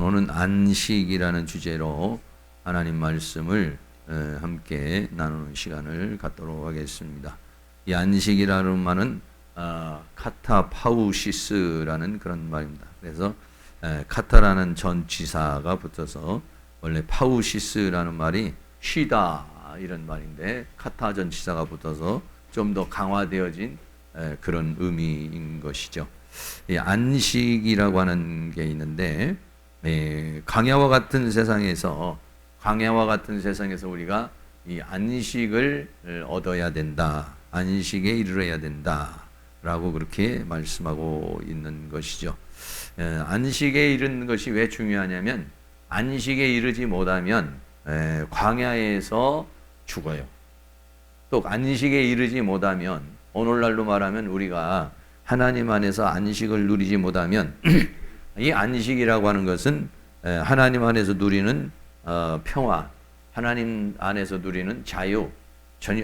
오늘은 안식이라는 주제로 하나님 말씀을 함께 나누는 시간을 갖도록 하겠습니다. 이 안식이라는 말은 카타파우시스라는 그런 말입니다. 그래서 카타라는 전치사가 붙어서 원래 파우시스라는 말이 쉬다 이런 말인데 카타 전치사가 붙어서 좀 더 강화되어진 그런 의미인 것이죠. 이 안식이라고 하는 게 있는데 광야와 같은 세상에서 우리가 이 안식을 얻어야 된다, 안식에 이르러야 된다라고 그렇게 말씀하고 있는 것이죠. 안식에 이르는 것이 왜 중요하냐면 안식에 이르지 못하면 광야에서 죽어요. 또 안식에 이르지 못하면 오늘날로 말하면 우리가 하나님 안에서 안식을 누리지 못하면 이 안식이라고 하는 것은 하나님 안에서 누리는 평화, 하나님 안에서 누리는 자유,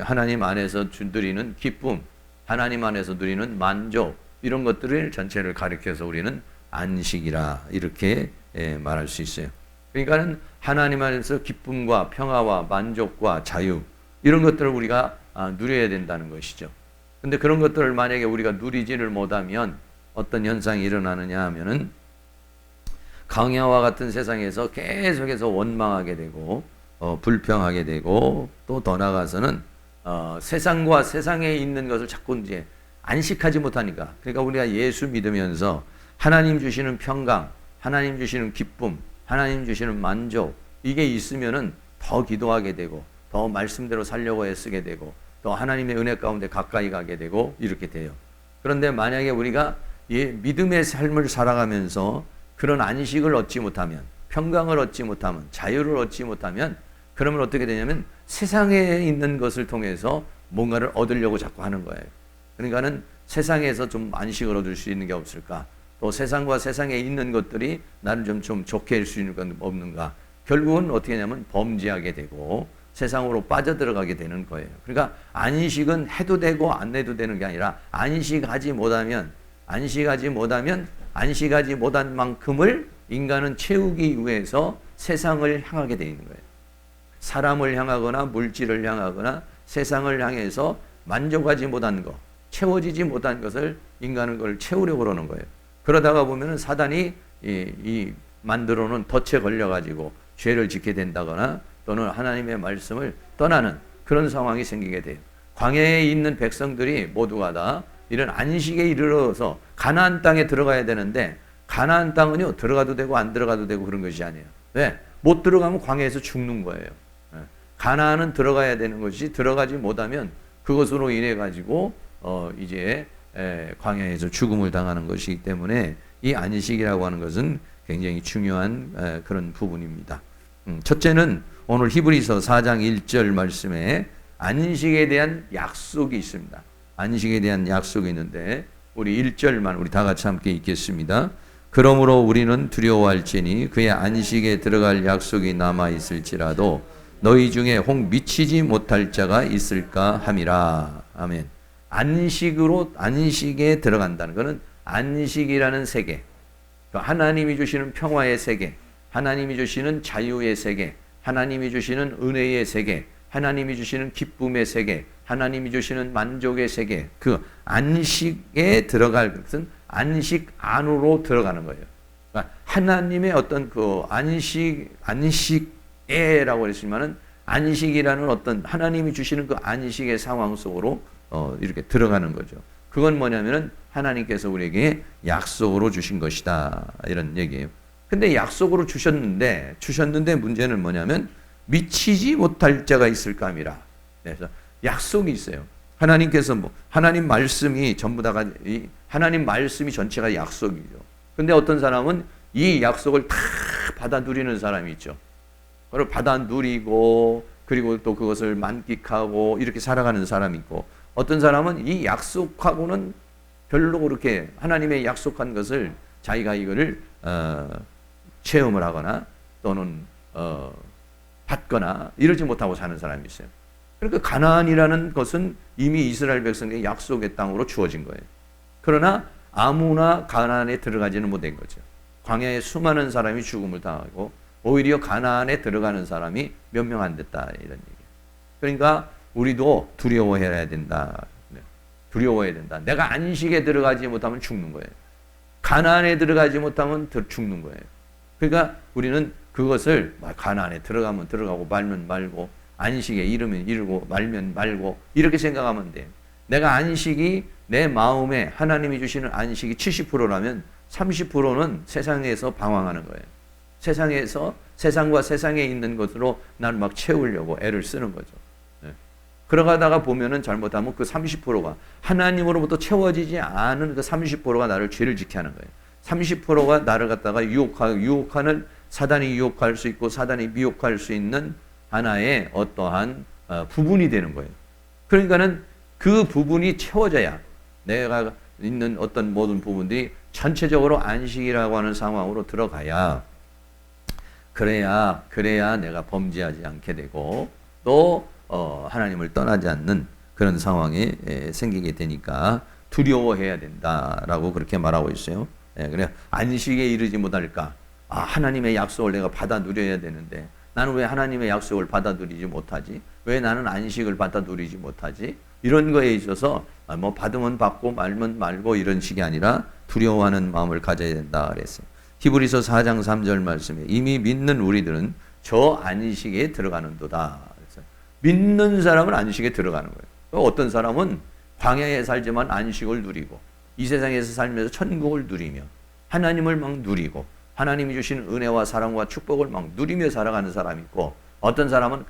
하나님 안에서 누리는 기쁨, 하나님 안에서 누리는 만족, 이런 것들을 전체를 가리켜서 우리는 안식이라 이렇게 말할 수 있어요. 그러니까는 하나님 안에서 기쁨과 평화와 만족과 자유, 이런 것들을 우리가 누려야 된다는 것이죠. 근데 그런 것들을 만약에 우리가 누리지를 못하면 어떤 현상이 일어나느냐 하면은 광야와 같은 세상에서 계속해서 원망하게 되고 불평하게 되고 또 더 나아가서는 세상과 세상에 있는 것을 자꾸 이제 안식하지 못하니까, 그러니까 우리가 예수 믿으면서 하나님 주시는 평강, 하나님 주시는 기쁨, 하나님 주시는 만족, 이게 있으면은 더 기도하게 되고 더 말씀대로 살려고 애쓰게 되고 또 하나님의 은혜 가운데 가까이 가게 되고 이렇게 돼요. 그런데 만약에 우리가 믿음의 삶을 살아가면서 그런 안식을 얻지 못하면, 평강을 얻지 못하면, 자유를 얻지 못하면, 그러면 어떻게 되냐면 세상에 있는 것을 통해서 뭔가를 얻으려고 자꾸 하는 거예요. 그러니까는 세상에서 좀 안식을 얻을 수 있는 게 없을까? 또 세상과 세상에 있는 것들이 나를 좀 좋게 할 수 있는 건 없는가? 결국은 어떻게 하냐면 범죄하게 되고 세상으로 빠져들어가게 되는 거예요. 그러니까 안식은 해도 되고 안 해도 되는 게 아니라 안식하지 못한 만큼을 인간은 채우기 위해서 세상을 향하게 되어 있는 거예요. 사람을 향하거나 물질을 향하거나 세상을 향해서 만족하지 못한 것, 채워지지 못한 것을 인간은 그걸 채우려고 그러는 거예요. 그러다가 보면은 사단이 이 만들어 놓은 덫에 걸려가지고 죄를 짓게 된다거나 또는 하나님의 말씀을 떠나는 그런 상황이 생기게 돼요. 광야에 있는 백성들이 모두가 다 이런 안식에 이르러서 가나안 땅에 들어가야 되는데 가나안 땅은요 들어가도 되고 안 들어가도 되고 그런 것이 아니에요. 왜? 못 들어가면 광야에서 죽는 거예요. 가나안은 들어가야 되는 것이 들어가지 못하면 그것으로 인해 가지고 이제 광야에서 죽음을 당하는 것이기 때문에 이 안식이라고 하는 것은 굉장히 중요한 그런 부분입니다. 첫째는 오늘 히브리서 4장 1절 말씀에 안식에 대한 약속이 있습니다. 안식에 대한 약속이 있는데 우리 1절만 우리 다 같이 함께 읽겠습니다. 그러므로 우리는 두려워할지니 그의 안식에 들어갈 약속이 남아있을지라도 너희 중에 혹 미치지 못할 자가 있을까 함이라. 아멘. 안식에 들어간다는 것은 안식이라는 세계, 하나님이 주시는 평화의 세계, 하나님이 주시는 자유의 세계, 하나님이 주시는 은혜의 세계, 하나님이 주시는 기쁨의 세계, 하나님이 주시는 만족의 세계, 그 안식에 들어갈 것은 안식 안으로 들어가는 거예요. 그러니까 하나님의 어떤 그 안식에라고 했지만은 안식이라는 어떤 하나님이 주시는 그 안식의 상황 속으로 이렇게 들어가는 거죠. 그건 뭐냐면은 하나님께서 우리에게 약속으로 주신 것이다, 이런 얘기예요. 근데 약속으로 주셨는데 문제는 뭐냐면 미치지 못할 자가 있을까 함이라. 그래서 약속이 있어요. 하나님께서 하나님 말씀이 전부 다가 하나님 말씀이 전체가 약속이죠. 근데 어떤 사람은 이 약속을 다 받아 누리는 사람이 있죠. 그걸 받아 누리고 그리고 또 그것을 만끽하고 이렇게 살아가는 사람이 있고, 어떤 사람은 이 약속하고는 별로 그렇게 하나님의 약속한 것을 자기가 이거를 체험을 하거나 또는 받거나 이러지 못하고 사는 사람이 있어요. 그러니까 가나안이라는 것은 이미 이스라엘 백성의 약속의 땅으로 주어진 거예요. 그러나 아무나 가나안에 들어가지는 못한 거죠. 광야에 수많은 사람이 죽음을 당하고 오히려 가나안에 들어가는 사람이 몇 명 안 됐다 이런 얘기. 그러니까 우리도 두려워해야 된다. 두려워해야 된다. 내가 안식에 들어가지 못하면 죽는 거예요. 가나안에 들어가지 못하면 죽는 거예요. 그러니까 우리는 그것을 가나안에 들어가면 들어가고 말면 말고 안식에 이르면 이르고 말면 말고 이렇게 생각하면 돼요. 내가 안식이 내 마음에 하나님이 주시는 안식이 70%라면 30%는 세상에서 방황하는 거예요. 세상에서 세상과 세상에 있는 것으로 난 막 채우려고 애를 쓰는 거죠. 그러다가 보면은 잘못하면 그 30%가 하나님으로부터 채워지지 않은 그 30%가 나를 죄를 지게 하는 거예요. 30%가 나를 갖다가 유혹하는 사단이 유혹할 수 있고 사단이 미혹할 수 있는 하나의 어떠한 부분이 되는 거예요. 그러니까는 그 부분이 채워져야 내가 있는 어떤 모든 부분들이 전체적으로 안식이라고 하는 상황으로 들어가야 그래야 내가 범죄하지 않게 되고 또 하나님을 떠나지 않는 그런 상황이 생기게 되니까 두려워해야 된다라고 그렇게 말하고 있어요. 그래 안식에 이르지 못할까? 하나님의 약속을 내가 받아 누려야 되는데 나는 왜 하나님의 약속을 받아 누리지 못하지? 왜 나는 안식을 받아 누리지 못하지? 이런 거에 있어서 뭐 받으면 받고 말면 말고 이런 식이 아니라 두려워하는 마음을 가져야 된다 그랬어요. 히브리서 4장 3절 말씀에 이미 믿는 우리들은 저 안식에 들어가는도다. 믿는 사람은 안식에 들어가는 거예요. 어떤 사람은 광야에 살지만 안식을 누리고 이 세상에서 살면서 천국을 누리며 하나님을 막 누리고 하나님이 주신 은혜와 사랑과 축복을 막 누리며 살아가는 사람이 있고 어떤 사람은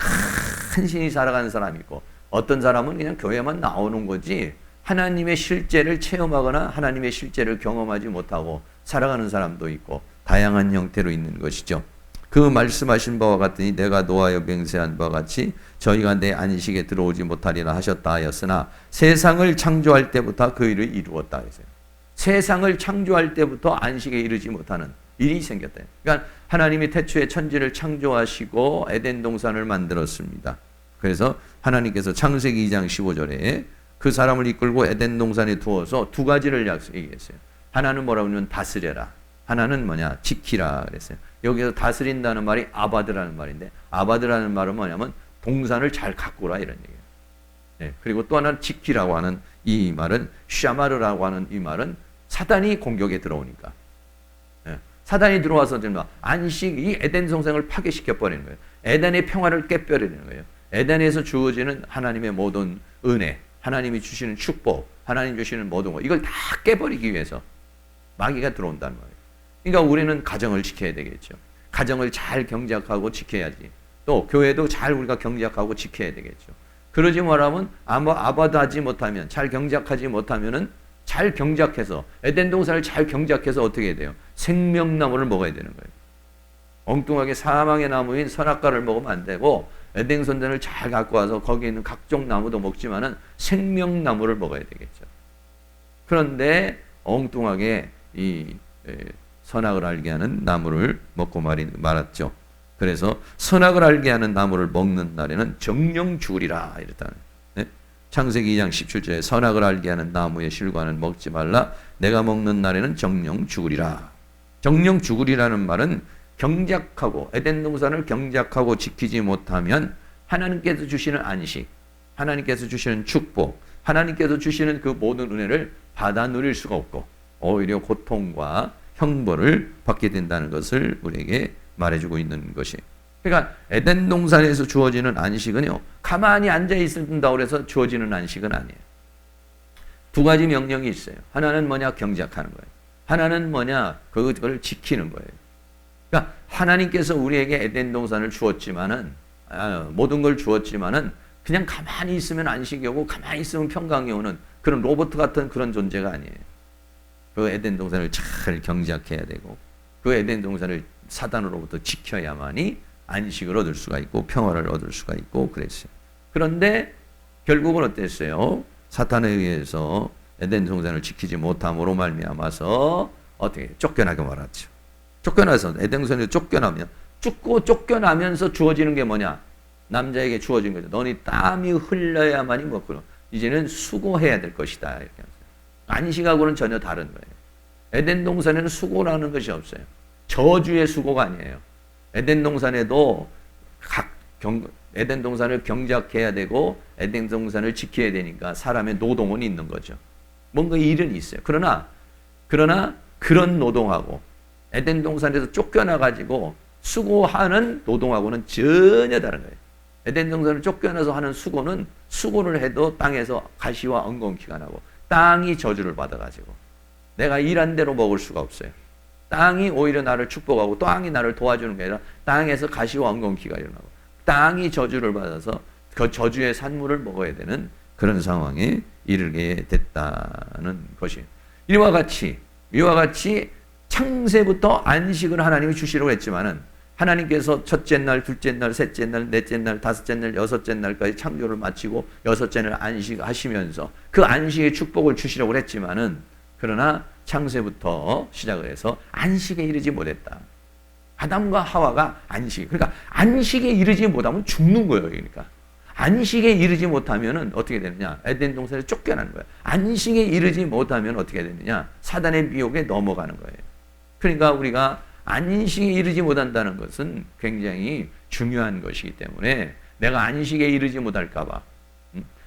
간신히 살아가는 사람이 있고 어떤 사람은 그냥 교회만 나오는 거지 하나님의 실제를 체험하거나 하나님의 실제를 경험하지 못하고 살아가는 사람도 있고 다양한 형태로 있는 것이죠. 그 말씀하신 바와 같으니 내가 노하여 맹세한 바와 같이 저희가 내 안식에 들어오지 못하리라 하셨다 하였으나 세상을 창조할 때부터 그 일을 이루었다 했어요. 세상을 창조할 때부터 안식에 이르지 못하는 일이 생겼다. 그러니까 하나님이 태초에 천지를 창조하시고 에덴 동산을 만들었습니다. 그래서 하나님께서 창세기 2장 15절에 그 사람을 이끌고 에덴 동산에 두어서 두 가지를 얘기했어요. 하나는 뭐라고 하면 다스려라. 하나는 뭐냐? 지키라 그랬어요. 여기서 다스린다는 말이 아바드라는 말인데 아바드라는 말은 뭐냐면 동산을 잘 가꾸라 이런 얘기예요. 네. 그리고 또 하나는 지키라고 하는 이 말은 샤마르라고 하는 이 말은 사단이 공격에 들어오니까 네. 사단이 들어와서 지금 안식 이 에덴 동산을 파괴시켜 버리는 거예요. 에덴의 평화를 깨버리는 거예요. 에덴에서 주어지는 하나님의 모든 은혜, 하나님이 주시는 축복, 하나님 주시는 모든 것 이걸 다 깨버리기 위해서 마귀가 들어온다는 거예요. 그러니까 우리는 가정을 지켜야 되겠죠. 가정을 잘 경작하고 지켜야지. 또 교회도 잘 우리가 경작하고 지켜야 되겠죠. 그러지 말하면 아바다하지 못하면 잘 경작하지 못하면은 잘 경작해서 에덴 동산을 잘 경작해서 어떻게 돼요? 생명나무를 먹어야 되는 거예요. 엉뚱하게 사망의 나무인 선악과를 먹으면 안 되고 에덴 동산을 잘 갖고 와서 거기 있는 각종 나무도 먹지만은 생명나무를 먹어야 되겠죠. 그런데 엉뚱하게 이 선악을 알게 하는 나무를 먹고 말았죠. 그래서 선악을 알게 하는 나무를 먹는 날에는 정령 죽으리라 이랬다는. 네? 창세기 2장 17절에 선악을 알게 하는 나무의 실과는 먹지 말라. 내가 먹는 날에는 정령 죽으리라. 정령 죽으리라는 말은 경작하고 에덴 동산을 경작하고 지키지 못하면 하나님께서 주시는 안식, 하나님께서 주시는 축복, 하나님께서 주시는 그 모든 은혜를 받아 누릴 수가 없고 오히려 고통과 형벌을 받게 된다는 것을 우리에게 말해주고 있는 것이. 그러니까 에덴 동산에서 주어지는 안식은요, 가만히 앉아 있는다고 해서 주어지는 안식은 아니에요. 두 가지 명령이 있어요. 하나는 뭐냐? 경작하는 거예요. 하나는 뭐냐? 그걸 지키는 거예요. 그러니까 하나님께서 우리에게 에덴 동산을 주었지만은 모든 걸 주었지만은 그냥 가만히 있으면 안식이 오고 가만히 있으면 평강이 오는 그런 로봇 같은 그런 존재가 아니에요. 그 에덴 동산을 잘 경작해야 되고 그 에덴 동산을 사단으로부터 지켜야만이 안식을 얻을 수가 있고 평화를 얻을 수가 있고 그랬어요. 그런데 결국은 어땠어요? 사탄에 의해서 에덴 동산을 지키지 못함으로 말미암아서 어떻게 쫓겨나게 말았죠. 쫓겨나서 에덴 동산에 쫓겨나면 쫓겨나면서 주어지는 게 뭐냐? 남자에게 주어진 거죠. 너니 땀이 흘러야만이 먹고 이제는 수고해야 될 것이다. 이렇게 하면서. 안식하고는 전혀 다른 거예요. 에덴 동산에는 수고라는 것이 없어요. 저주의 수고가 아니에요. 에덴 동산에도 에덴 동산을 경작해야 되고 에덴 동산을 지켜야 되니까 사람의 노동은 있는 거죠. 뭔가 일은 있어요. 그러나 그런 노동하고 에덴 동산에서 쫓겨나가지고 수고하는 노동하고는 전혀 다른 거예요. 에덴 동산을 쫓겨나서 하는 수고를 해도 땅에서 가시와 엉겅퀴가 나고 땅이 저주를 받아가지고 내가 일한 대로 먹을 수가 없어요. 땅이 오히려 나를 축복하고 땅이 나를 도와주는 게 아니라 땅에서 가시와 엉겅퀴가 일어나고 땅이 저주를 받아서 그 저주의 산물을 먹어야 되는 그런 상황에 이르게 됐다는 것이에요. 이와 같이 창세부터 안식을 하나님이 주시려고 했지만은 하나님께서 첫째 날, 둘째 날, 셋째 날, 넷째 날, 다섯째 날, 여섯째 날까지 창조를 마치고 여섯째 날 안식하시면서 그 안식의 축복을 주시려고 했지만은 그러나 창세부터 시작을 해서 안식에 이르지 못했다. 아담과 하와가 그러니까 안식에 이르지 못하면 죽는 거예요. 그러니까 안식에 이르지 못하면은 어떻게 되느냐? 에덴 동산에 쫓겨나는 거예요. 안식에 이르지 못하면 어떻게 되느냐? 사단의 미혹에 넘어가는 거예요. 그러니까 우리가 안식에 이르지 못한다는 것은 굉장히 중요한 것이기 때문에 내가 안식에 이르지 못할까 봐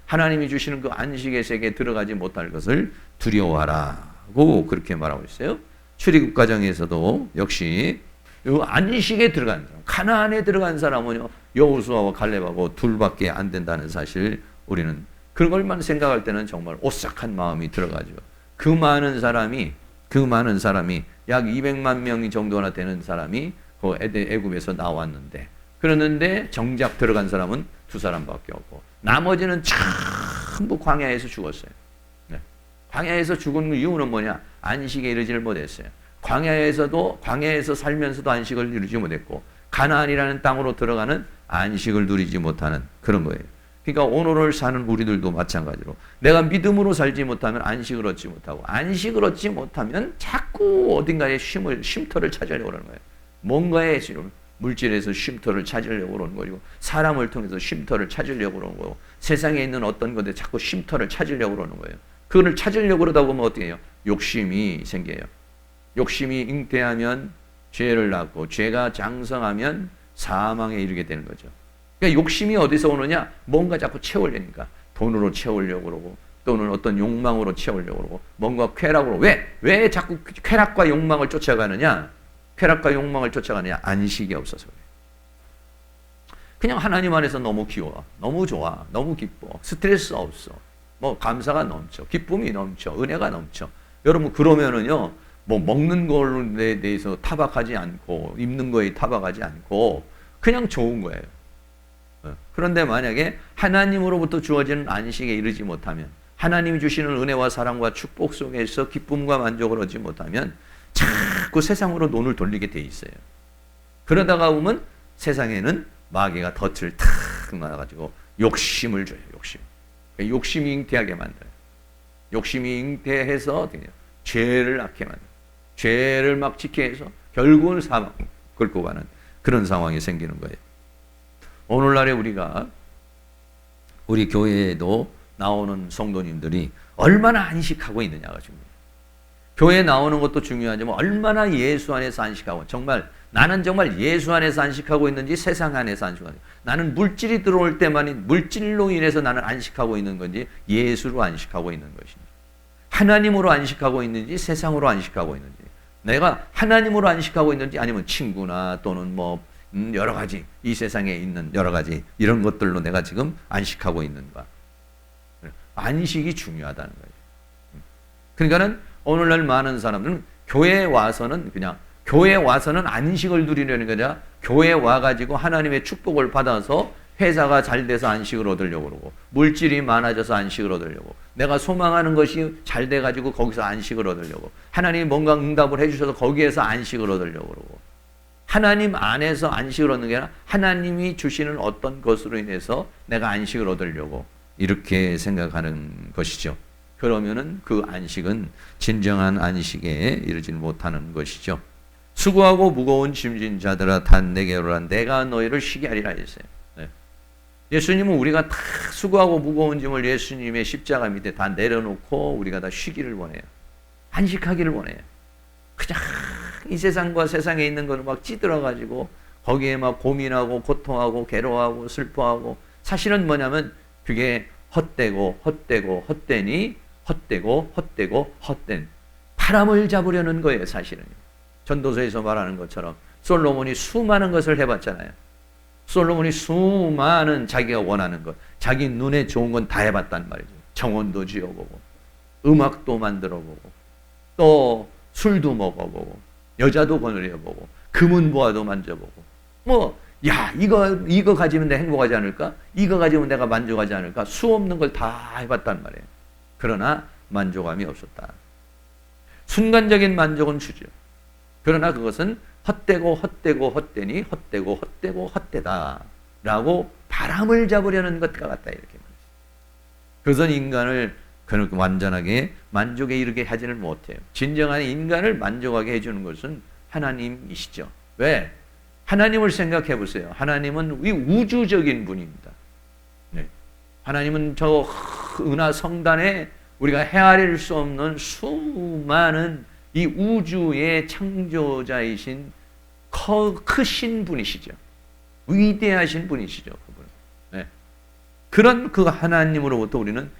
하나님이 주시는 그 안식의 세계에 들어가지 못할 것을 두려워하라고 그렇게 말하고 있어요. 출애굽 과정에서도 역시 이 안식에 들어간 사람, 가나안에 들어간 사람은요 여호수아와 칼렙하고 둘밖에 안 된다는 사실 우리는 그런 걸만 생각할 때는 정말 오싹한 마음이 들어가죠. 그 많은 사람이 약 200만 명 정도나 되는 사람이 그 애굽에서 나왔는데 그러는데 정작 들어간 사람은 2사람밖에 없고 나머지는 전부 광야에서 죽었어요. 네. 광야에서 죽은 이유는 뭐냐? 안식에 이르지를 못했어요. 광야에서 살면서도 안식을 이루지 못했고 가나안이라는 땅으로 들어가는 안식을 누리지 못하는 그런 거예요. 그러니까 오늘을 사는 우리들도 마찬가지로 내가 믿음으로 살지 못하면 안식을 얻지 못하고 안식을 얻지 못하면 자꾸 어딘가에 쉼터를 찾으려고 하는 거예요. 뭔가에 물질에서 쉼터를 찾으려고 그러는 거고 사람을 통해서 쉼터를 찾으려고 그러는 거고 세상에 있는 어떤 것에 자꾸 쉼터를 찾으려고 그러는 거예요. 그걸 찾으려고 그러다 보면 어떻게 해요? 욕심이 생겨요. 욕심이 잉태하면 죄를 낳고 죄가 장성하면 사망에 이르게 되는 거죠. 그러니까 욕심이 어디서 오느냐? 뭔가 자꾸 채우려니까 돈으로 채우려고 그러고 또는 어떤 욕망으로 채우려고 그러고 뭔가 쾌락으로 왜 자꾸 쾌락과 욕망을 쫓아가느냐? 쾌락과 욕망을 쫓아가느냐? 안식이 없어서 그래요. 그냥 하나님 안에서 너무 귀여워, 너무 좋아, 너무 기뻐, 스트레스 없어, 뭐 감사가 넘쳐, 기쁨이 넘쳐, 은혜가 넘쳐. 여러분 그러면은요 뭐 먹는 걸에 대해서 타박하지 않고 입는 거에 타박하지 않고 그냥 좋은 거예요. 그런데 만약에 하나님으로부터 주어지는 안식에 이르지 못하면 하나님이 주시는 은혜와 사랑과 축복 속에서 기쁨과 만족을 얻지 못하면 자꾸 세상으로 눈을 돌리게 돼 있어요. 그러다가 보면 세상에는 마귀가 덫을 탁 놔가지고 욕심을 줘요. 욕심이 잉태하게 만들어요. 욕심이 잉태해서 죄를 낳게 만들어요. 죄를 막 지게 해서 결국은 사망 끌고 가는 그런 상황이 생기는 거예요. 오늘날에 우리 교회에도 나오는 성도님들이 얼마나 안식하고 있느냐가 중요해요. 교회에 나오는 것도 중요하지만 얼마나 예수 안에서 안식하고 나는 정말 예수 안에서 안식하고 있는지 세상 안에서 안식하고 있는지 나는 물질이 들어올 때만 물질로 인해서 나는 안식하고 있는 건지 예수로 안식하고 있는 것인지 하나님으로 안식하고 있는지 세상으로 안식하고 있는지 내가 하나님으로 안식하고 있는지 아니면 친구나 또는 뭐 여러 가지 이 세상에 있는 여러 가지 이런 것들로 내가 지금 안식하고 있는가. 안식이 중요하다는 거예요. 그러니까는 오늘날 많은 사람들은 교회에 와서는 안식을 누리려는 게 아니라 교회에 와가지고 하나님의 축복을 받아서 회사가 잘 돼서 안식을 얻으려고 그러고 물질이 많아져서 안식을 얻으려고 내가 소망하는 것이 잘 돼가지고 거기서 안식을 얻으려고 하나님이 뭔가 응답을 해주셔서 거기에서 안식을 얻으려고 그러고 하나님 안에서 안식을 얻는 게 아니라 하나님이 주시는 어떤 것으로 인해서 내가 안식을 얻으려고 이렇게 생각하는 것이죠. 그러면은 그 안식은 진정한 안식에 이르지 못하는 것이죠. 수고하고 무거운 짐진 자들아 다 내게로 오라 내가 너희를 쉬게 하리라 했어요. 네. 예수님은 우리가 다 수고하고 무거운 짐을 예수님의 십자가 밑에 다 내려놓고 우리가 다 쉬기를 원해요. 안식하기를 원해요. 그냥 이 세상과 세상에 있는 거를 막 찌들어가지고 거기에 막 고민하고 고통하고 괴로워하고 슬퍼하고 사실은 뭐냐면 그게 헛되고 헛되고 헛되니 헛되고 헛되고 헛된 바람을 잡으려는 거예요. 사실은 전도서에서 말하는 것처럼 솔로몬이 수많은 것을 해봤잖아요. 솔로몬이 수많은 자기가 원하는 것, 자기 눈에 좋은 건 다 해봤단 말이죠. 정원도 지어보고 음악도 만들어보고 또 술도 먹어보고 여자도 거느려보고 금은보화도 만져보고 이거 가지면 내가 행복하지 않을까? 이거 가지면 내가 만족하지 않을까? 수 없는 걸 다 해봤단 말이에요. 그러나 만족함이 없었다. 순간적인 만족은 주죠. 그러나 그것은 헛되고 헛되고 헛되니 헛되고 헛되고 헛되다 라고 바람을 잡으려는 것과 같다 이렇게 말했어요. 그것은 인간을 그렇게 완전하게 만족에 이르게 하지는 못해요. 진정한 인간을 만족하게 해주는 것은 하나님이시죠. 왜? 하나님을 생각해 보세요. 하나님은 이 우주적인 분입니다. 네. 하나님은 저 은하 성단에 우리가 헤아릴 수 없는 수많은 이 우주의 창조자이신 크신 분이시죠. 위대하신 분이시죠. 그분. 네. 그런 그 하나님으로부터 우리는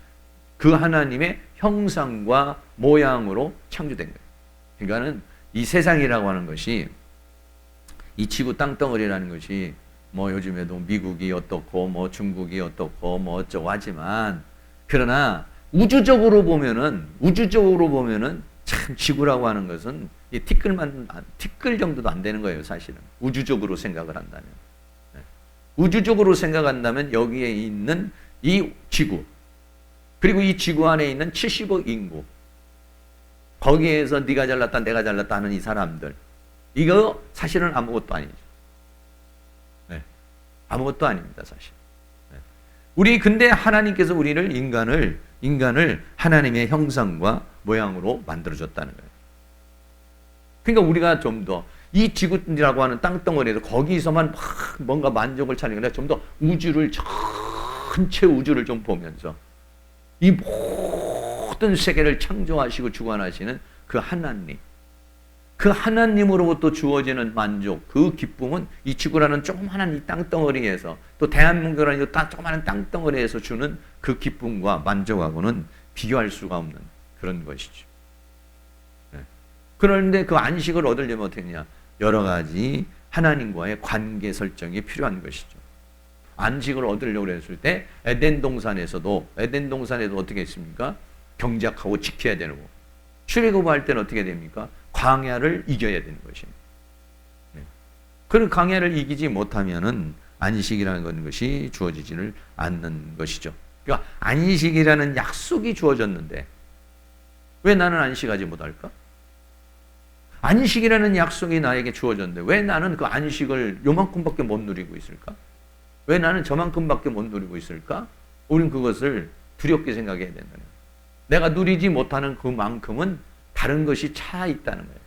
그 하나님의 형상과 모양으로 창조된 거예요. 그러니까는 이 세상이라고 하는 것이 이 지구 땅덩어리라는 것이 뭐 요즘에도 미국이 어떻고 뭐 중국이 어떻고 뭐 어쩌고 하지만 그러나 우주적으로 보면은 참 지구라고 하는 것은 이 티끌 정도도 안 되는 거예요, 사실은. 우주적으로 생각을 한다면. 네. 우주적으로 생각한다면 여기에 있는 이 지구 그리고 이 지구 안에 있는 70억 인구 거기에서 네가 잘났다 내가 잘났다 하는 이 사람들 이거 사실은 아무것도 아니죠. 네. 아무것도 아닙니다, 사실. 네. 우리 근데 하나님께서 우리를 인간을 하나님의 형상과 모양으로 만들어줬다는 거예요. 그러니까 우리가 좀 더 이 지구라고 하는 땅덩어리에서 거기서만 막 뭔가 만족을 찾는 게 아니라 좀 더 우주를 전체 우주를 좀 보면서 이 모든 세계를 창조하시고 주관하시는 그 하나님, 그 하나님으로부터 주어지는 만족, 그 기쁨은 이 지구라는 조그마한 이 땅덩어리에서 또 대한민국이라는 조그마한 땅덩어리에서 주는 그 기쁨과 만족하고는 비교할 수가 없는 그런 것이죠. 네. 그런데 그 안식을 얻으려면 어떻게 하냐? 여러 가지 하나님과의 관계 설정이 필요한 것이죠. 안식을 얻으려고 했을 때 에덴 동산에도 어떻게 했습니까? 경작하고 지켜야 되는 거. 출애굽할 때는 어떻게 됩니까? 광야를 이겨야 되는 것이에요. 네. 그런 광야를 이기지 못하면은 안식이라는 것이 주어지지를 않는 것이죠. 그러니까 안식이라는 약속이 주어졌는데 왜 나는 안식하지 못할까? 안식이라는 약속이 나에게 주어졌는데 왜 나는 그 안식을 요만큼밖에 못 누리고 있을까? 왜 나는 저만큼밖에 못 누리고 있을까? 우린 그것을 두렵게 생각해야 된다는 거예요. 내가 누리지 못하는 그만큼은 다른 것이 차 있다는 거예요.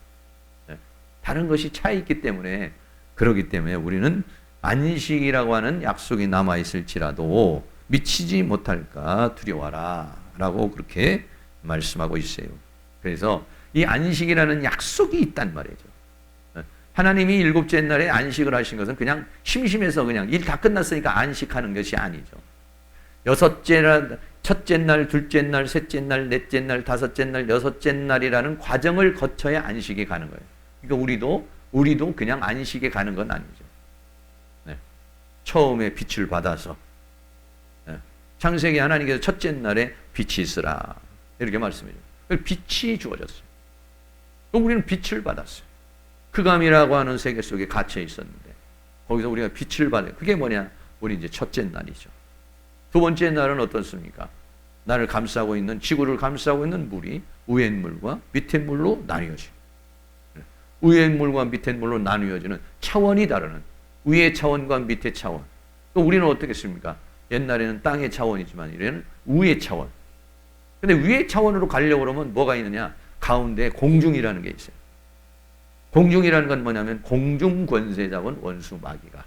네. 다른 것이 차 있기 때문에 그러기 때문에 우리는 안식이라고 하는 약속이 남아있을지라도 미치지 못할까 두려워라 라고 그렇게 말씀하고 있어요. 그래서 이 안식이라는 약속이 있단 말이죠. 하나님이 일곱째 날에 안식을 하신 것은 그냥 심심해서 그냥 일 다 끝났으니까 안식하는 것이 아니죠. 첫째 날, 둘째 날, 셋째 날, 넷째 날, 다섯째 날, 여섯째 날이라는 과정을 거쳐야 안식에 가는 거예요. 그러니까 우리도 그냥 안식에 가는 건 아니죠. 네. 처음에 빛을 받아서 창세기 하나님께서 첫째 날에 빛이 있으라 이렇게 말씀해요. 빛이 주어졌어요. 우리는 빛을 받았어요. 흑암이라고 하는 세계 속에 갇혀 있었는데 거기서 우리가 빛을 받아요. 그게 뭐냐? 우리 이제 첫째 날이죠. 두 번째 날은 어떻습니까? 나를 감싸고 있는 지구를 감싸고 있는 물이 위의 물과 밑의 물로 나뉘어져요. 위의 물과 밑의 물로 나뉘어지는 차원이 다르는 위의 차원과 밑의 차원. 또 우리는 어떻겠습니까? 옛날에는 땅의 차원이지만 이제는 위의 차원. 근데 위의 차원으로 가려고 그러면 뭐가 있느냐? 가운데 공중이라는 게 있어요. 공중이라는 건 뭐냐면 공중 권세 잡은 원수 마귀가.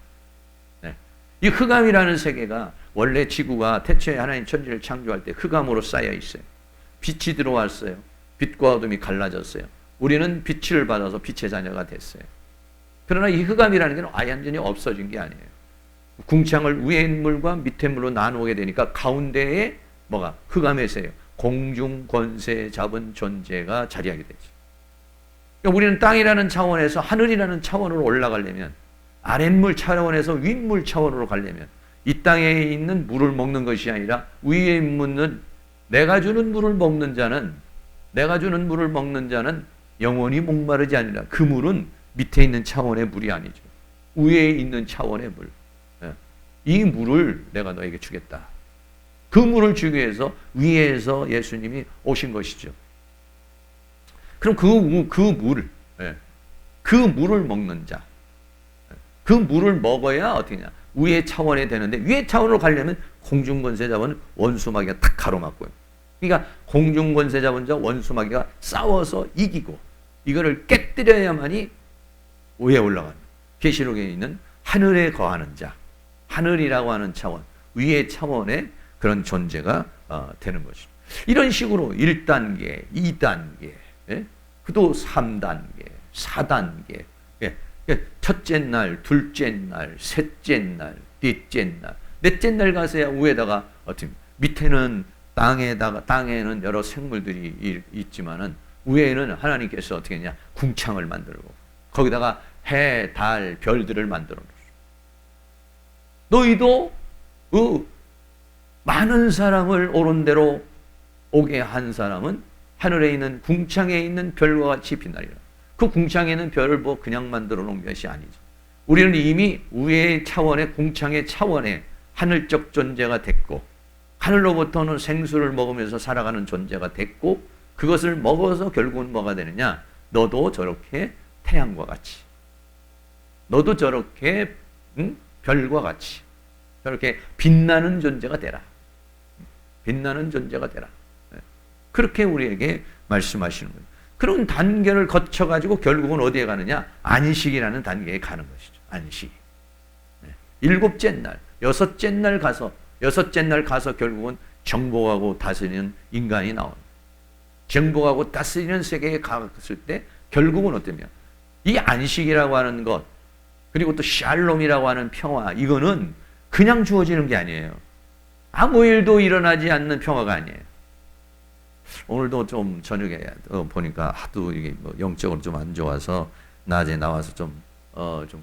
네. 이 흑암이라는 세계가 원래 지구가 태초에 하나님 천지를 창조할 때 흑암으로 쌓여 있어요. 빛이 들어왔어요. 빛과 어둠이 갈라졌어요. 우리는 빛을 받아서 빛의 자녀가 됐어요. 그러나 이 흑암이라는 게 완전히 없어진 게 아니에요. 궁창을 위의 물과 밑의 물로 나누게 되니까 가운데에 뭐가 흑암에서요. 공중 권세 잡은 존재가 자리하게 되죠. 그러니까 우리는 땅이라는 차원에서 하늘이라는 차원으로 올라가려면, 아랫물 차원에서 윗물 차원으로 가려면 이 땅에 있는 물을 먹는 것이 아니라 위에 있는 내가 주는 물을 먹는 자는 영원히 목마르지 아니라, 그 물은 밑에 있는 차원의 물이 아니죠. 위에 있는 차원의 물. 이 물을 내가 너에게 주겠다. 그 물을 주기 위해서 위에서 예수님이 오신 것이죠. 그럼 그 물을 먹는 자, 그 물을 먹어야 어떻게 냐 위의 차원에 되는데, 위의 차원으로 가려면 공중권세 잡은 원수마귀가 탁 가로막고요. 그러니까 공중권세 잡은 자 원수마귀가 싸워서 이기고 이거를 깨뜨려야만이 위에 올라가는, 계시록에 있는 하늘에 거하는 자, 하늘이라고 하는 차원, 위의 차원의 그런 존재가 되는 것이죠. 이런 식으로 1단계, 2단계, 그도 3단계, 4단계, 첫째 날, 둘째 날, 셋째 날, 넷째 날, 넷째 날 가서야 위에다가 어떻게, 밑에는 땅에는 여러 생물들이 있지만은 위에는 하나님께서 어떻게 했냐, 궁창을 만들고 거기다가 해, 달, 별들을 만들어 놓으셨어요. 너희도 많은 사람을 옳은 대로 오게 한 사람은 하늘에 있는 궁창에 있는 별과 같이 빛나리라. 그 궁창에 있는 별을 뭐 그냥 만들어 놓은 것이 아니죠. 우리는 이미 위의 차원의 궁창의 차원의 하늘적 존재가 됐고, 하늘로부터는 생수를 먹으면서 살아가는 존재가 됐고, 그것을 먹어서 결국은 뭐가 되느냐, 너도 저렇게 태양과 같이, 너도 저렇게 별과 같이 저렇게 빛나는 존재가 되라. 빛나는 존재가 되라. 그렇게 우리에게 말씀하시는 거예요. 그런 단계를 거쳐가지고 결국은 어디에 가느냐? 안식이라는 단계에 가는 것이죠. 안식. 일곱째 날, 여섯째 날 가서 결국은 정복하고 다스리는 인간이 나옵니다. 정복하고 다스리는 세계에 갔을 때 결국은 어떠냐? 이 안식이라고 하는 것, 그리고 또 샬롬이라고 하는 평화, 이거는 그냥 주어지는 게 아니에요. 아무 일도 일어나지 않는 평화가 아니에요. 오늘도 좀 저녁에 보니까 하도 이게 뭐 영적으로 좀 안 좋아서 낮에 나와서 좀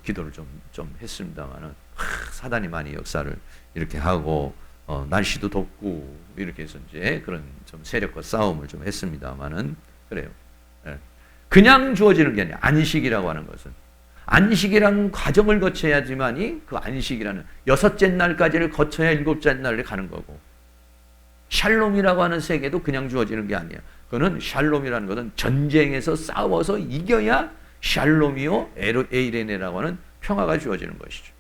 기도를 좀 했습니다만은, 사단이 많이 역사를 이렇게 하고, 날씨도 덥고 이렇게 해서 이제 그런 좀 세력과 싸움을 좀 했습니다만은, 그래요. 그냥 주어지는 게 아니야. 안식이라고 하는 것은, 안식이라는 과정을 거쳐야지만이, 그 안식이라는 여섯째 날까지를 거쳐야 일곱째 날에 가는 거고, 샬롬이라고 하는 세계도 그냥 주어지는 게 아니야. 그거는 샬롬이라는 것은 전쟁에서 싸워서 이겨야 샬롬이요 에이레네라고 하는 평화가 주어지는 것이죠.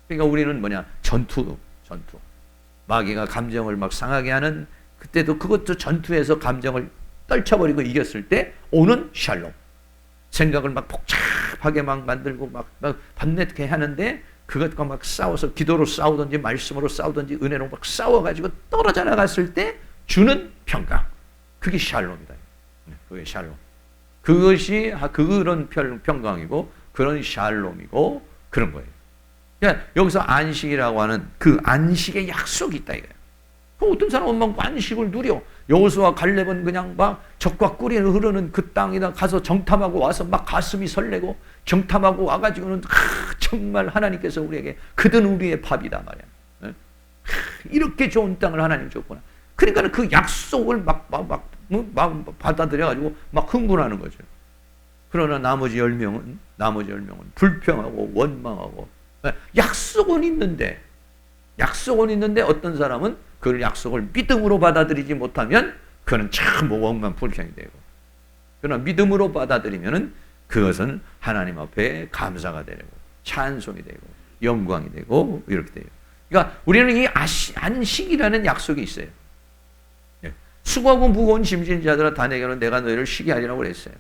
그러니까 우리는 뭐냐, 전투. 마귀가 감정을 막 상하게 하는, 그때도 그것도 전투에서 감정을 떨쳐버리고 이겼을 때 오는 샬롬. 생각을 막 복잡하게 막 만들고 막 밤늦게 하는데, 그것과 막 싸워서 기도로 싸우든지 말씀으로 싸우든지 은혜로 막 싸워가지고 떨어져 나갔을 때 주는 평강. 그게 샬롬이다. 그게 샬롬. 그것이 그런 평강이고 그런 샬롬이고 그런 거예요. 그러니까 여기서 안식이라고 하는 그 안식의 약속이 있다 이거예요. 어떤 사람은 막 안식을 누려. 여호수아 갈렙은 그냥 막 적과 꿀이 흐르는 그 땅에다 가서 정탐하고 와서 막 가슴이 설레고, 정탐하고 와가지고는 정말 하나님께서 우리에게 그든 우리의 밥이다 말이야. 이렇게 좋은 땅을 하나님 줬구나. 그러니까 그 약속을 막 받아들여가지고 막 흥분하는 거죠. 그러나 나머지 10명은 불평하고 원망하고, 약속은 있는데 어떤 사람은 그 약속을 믿음으로 받아들이지 못하면 그는 참 원망 불평이 되고, 그러나 믿음으로 받아들이면은 그것은 하나님 앞에 감사가 되고 찬송이 되고 영광이 되고 이렇게 돼요. 그러니까 우리는 이 안식이라는 약속이 있어요. 수고하고 무거운 짐진 자들아 다 내게는 내가 너희를 쉬게 하리라고 그랬어요.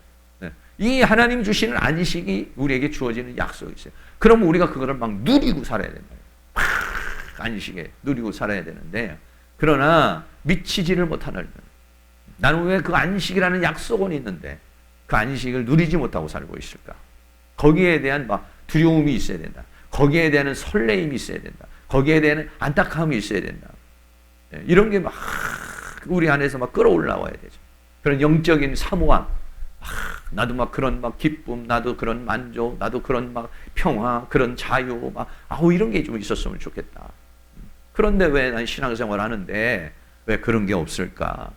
이 하나님 주시는 안식이 우리에게 주어지는 약속이 있어요. 그럼 우리가 그거를 막 누리고 살아야 된다. 안식에 누리고 살아야 되는데, 그러나 미치지를 못하는, 나는 왜 그 안식이라는 약속은 있는데 그 안식을 누리지 못하고 살고 있을까? 거기에 대한 막 두려움이 있어야 된다. 거기에 대한 설레임이 있어야 된다. 거기에 대한 안타까움이 있어야 된다. 이런 게 막 우리 안에서 막 끌어올라와야 되죠. 그런 영적인 사모함, 나도 막 그런 막 기쁨, 나도 그런 만족, 나도 그런 막 평화, 그런 자유, 막 이런 게 좀 있었으면 좋겠다. 그런데 왜 난 신앙생활 하는데 왜 그런 게 없을까?